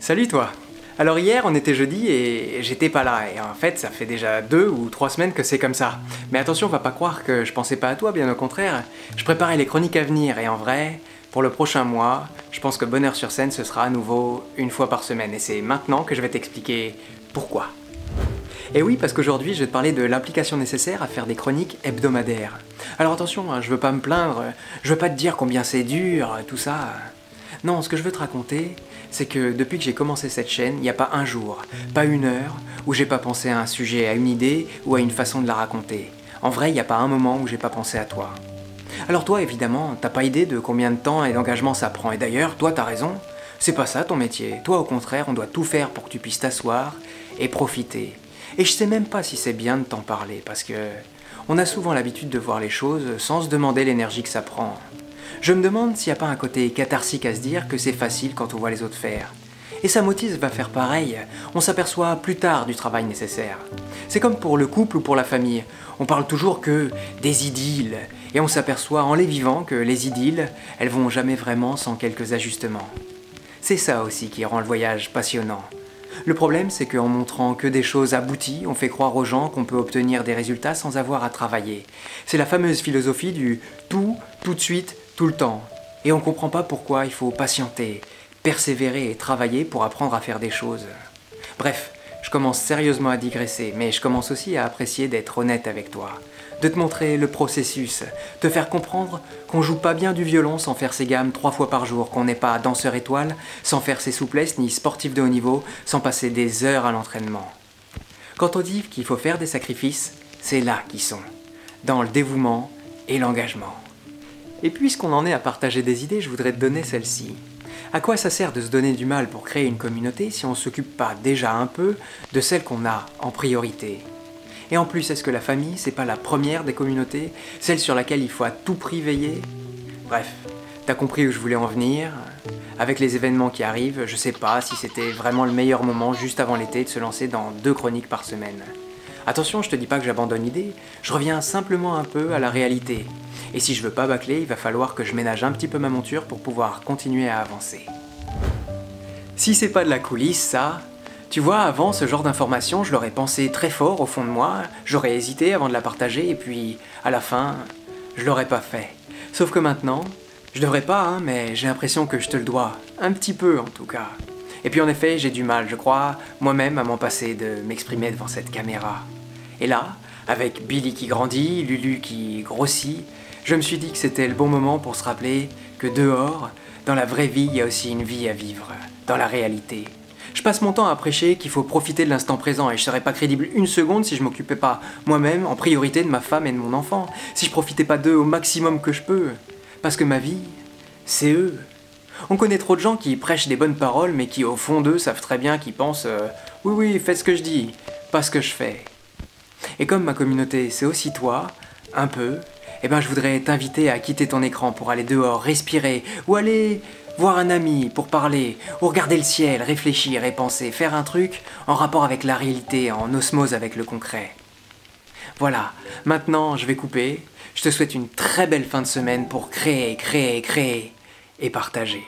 Salut toi! Alors hier on était jeudi et j'étais pas là, et en fait ça fait déjà 2 ou 3 semaines que c'est comme ça. Mais attention, va pas croire que je pensais pas à toi, bien au contraire. Je préparais les chroniques à venir, et en vrai, pour le prochain mois, je pense que Bonheur sur scène ce sera à nouveau une fois par semaine, et c'est maintenant que je vais t'expliquer pourquoi. Et oui, parce qu'aujourd'hui je vais te parler de l'implication nécessaire à faire des chroniques hebdomadaires. Alors attention, hein, je veux pas me plaindre, je veux pas te dire combien c'est dur, tout ça. Non, ce que je veux te raconter, c'est que depuis que j'ai commencé cette chaîne, il n'y a pas un jour, pas une heure, où j'ai pas pensé à un sujet, à une idée ou à une façon de la raconter. En vrai, il n'y a pas un moment où j'ai pas pensé à toi. Alors toi, évidemment, t'as pas idée de combien de temps et d'engagement ça prend. Et d'ailleurs, toi, t'as raison, c'est pas ça ton métier. Toi, au contraire, on doit tout faire pour que tu puisses t'asseoir et profiter. Et je sais même pas si c'est bien de t'en parler, parce que on a souvent l'habitude de voir les choses sans se demander l'énergie que ça prend. Je me demande s'il n'y a pas un côté catharsique à se dire que c'est facile quand on voit les autres faire. Et ça motive à faire pareil, on s'aperçoit plus tard du travail nécessaire. C'est comme pour le couple ou pour la famille, on parle toujours que des idylles, et on s'aperçoit en les vivant que les idylles, elles vont jamais vraiment sans quelques ajustements. C'est ça aussi qui rend le voyage passionnant. Le problème, c'est qu'en montrant que des choses abouties, on fait croire aux gens qu'on peut obtenir des résultats sans avoir à travailler. C'est la fameuse philosophie du tout de suite, tout le temps. Et on comprend pas pourquoi il faut patienter, persévérer et travailler pour apprendre à faire des choses. Bref, je commence sérieusement à digresser, mais je commence aussi à apprécier d'être honnête avec toi. De te montrer le processus, te faire comprendre qu'on joue pas bien du violon sans faire ses gammes 3 fois par jour, qu'on n'est pas danseur étoile, sans faire ses souplesses, ni sportif de haut niveau, sans passer des heures à l'entraînement. Quand on dit qu'il faut faire des sacrifices, c'est là qu'ils sont, dans le dévouement et l'engagement. Et puisqu'on en est à partager des idées, je voudrais te donner celle-ci. À quoi ça sert de se donner du mal pour créer une communauté si on ne s'occupe pas déjà un peu de celle qu'on a en priorité? Et en plus, est-ce que la famille, c'est pas la première des communautés, celle sur laquelle il faut à tout prix veiller? Bref, t'as compris où je voulais en venir. Avec les événements qui arrivent, je sais pas si c'était vraiment le meilleur moment juste avant l'été de se lancer dans 2 chroniques par semaine. Attention, je te dis pas que j'abandonne l'idée, je reviens simplement un peu à la réalité. Et si je veux pas bâcler, il va falloir que je ménage un petit peu ma monture pour pouvoir continuer à avancer. Si c'est pas de la coulisse, ça... Tu vois, avant, ce genre d'information, je l'aurais pensé très fort au fond de moi, j'aurais hésité avant de la partager, et puis, à la fin, je l'aurais pas fait. Sauf que maintenant, je devrais pas, hein, mais j'ai l'impression que je te le dois. Un petit peu, en tout cas. Et puis en effet, j'ai du mal, je crois, moi-même, à m'en passer de m'exprimer devant cette caméra. Et là, avec Billy qui grandit, Lulu qui grossit, je me suis dit que c'était le bon moment pour se rappeler que dehors, dans la vraie vie, il y a aussi une vie à vivre, dans la réalité. Je passe mon temps à prêcher qu'il faut profiter de l'instant présent, et je serais pas crédible une seconde si je m'occupais pas moi-même en priorité de ma femme et de mon enfant, si je profitais pas d'eux au maximum que je peux. Parce que ma vie, c'est eux. On connaît trop de gens qui prêchent des bonnes paroles, mais qui au fond d'eux savent très bien qu'ils pensent oui, faites ce que je dis, pas ce que je fais. Et comme ma communauté, c'est aussi toi, un peu, eh ben je voudrais t'inviter à quitter ton écran pour aller dehors, respirer, ou aller voir un ami pour parler, ou regarder le ciel, réfléchir et penser, faire un truc en rapport avec la réalité, en osmose avec le concret. Voilà, maintenant je vais couper, je te souhaite une très belle fin de semaine pour créer et partager.